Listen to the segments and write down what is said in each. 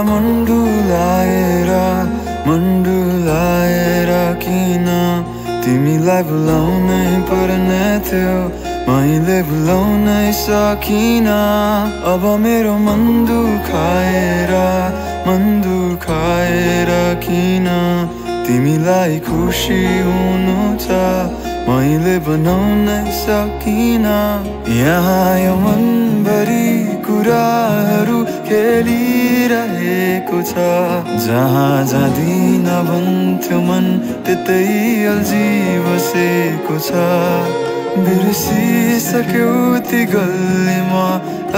मन्डुलाएर किन तिमीलाई भुलाउनै पर्ने थियो, मैले भुलाउनै सकिन। अब मेरो मन दुखाएर किन तिमीलाई खुसी हुनु छ, मैले बनाउनै सकिन। यहाँ यो मनभरि कुराहरू खेलिरहेको छ, जहाँ जाँदिन भन्थ्यो मन त्यतै अल्झी बसेको छ। बिर्सिसक्यौ ती गल्लीमा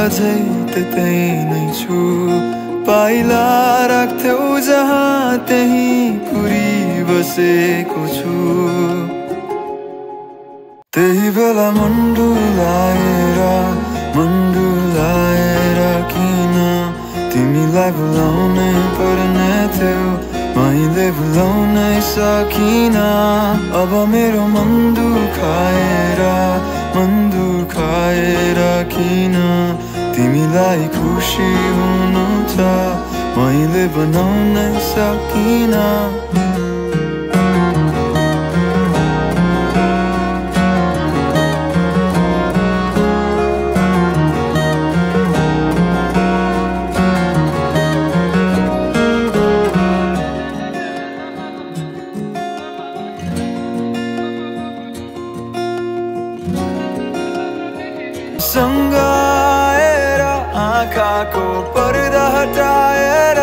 अझै त्यतै नै छु, पाइला राख्थ्यौ जहाँ त्यही कुरी बसेको छु। त्यही बेला मन्डुलाएर किन तिमीलाई भुलाउनै पर्ने थियो, मैले भुलाउनै सकिन। अब मेरो मन दुखाएर किन तिमीलाई खुसी हुनु छ, मैले बनाउनै सकिन। सँगाएर आँखाको पर्दा हटाएर,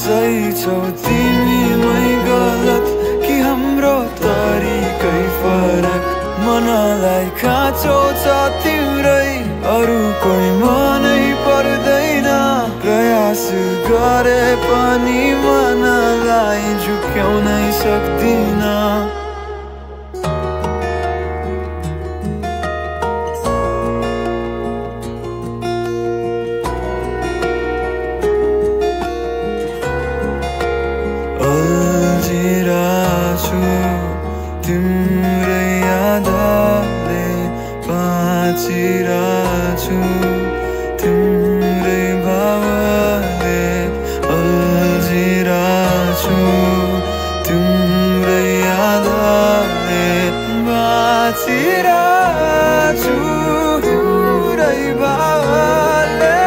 सही छौ तिमीमै गलत कि हाम्रो तरिकै फरक। मनलाई खाँचो छ तिम्रै, अरू कोही मनै पर्दैन। प्रयास गरे पनि मनलाई झुक्याउनै सक्दिन। तिम्रै यादले बाँचिरहेछु, तिम्रै भावले अल्झिरहेछु, तिम्रै यादले बाँचिरहेछु, तिम्रै भावले।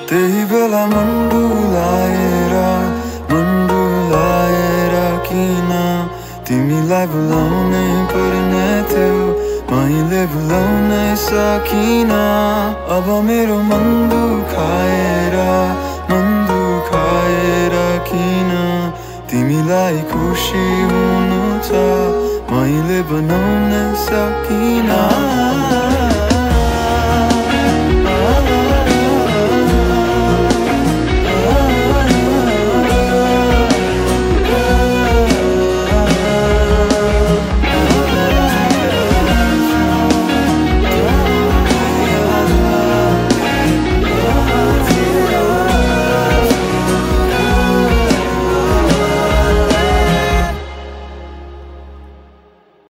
त्यही बेला मन्डुलाएर किन तिमीलाई भुलाउनै पर्ने थियो, मैले भुलाउनै सकिन। अब मेरो मन दुखाएर किन तिमीलाई खुसी हुनु छ, मैले बनाउनै सकिन।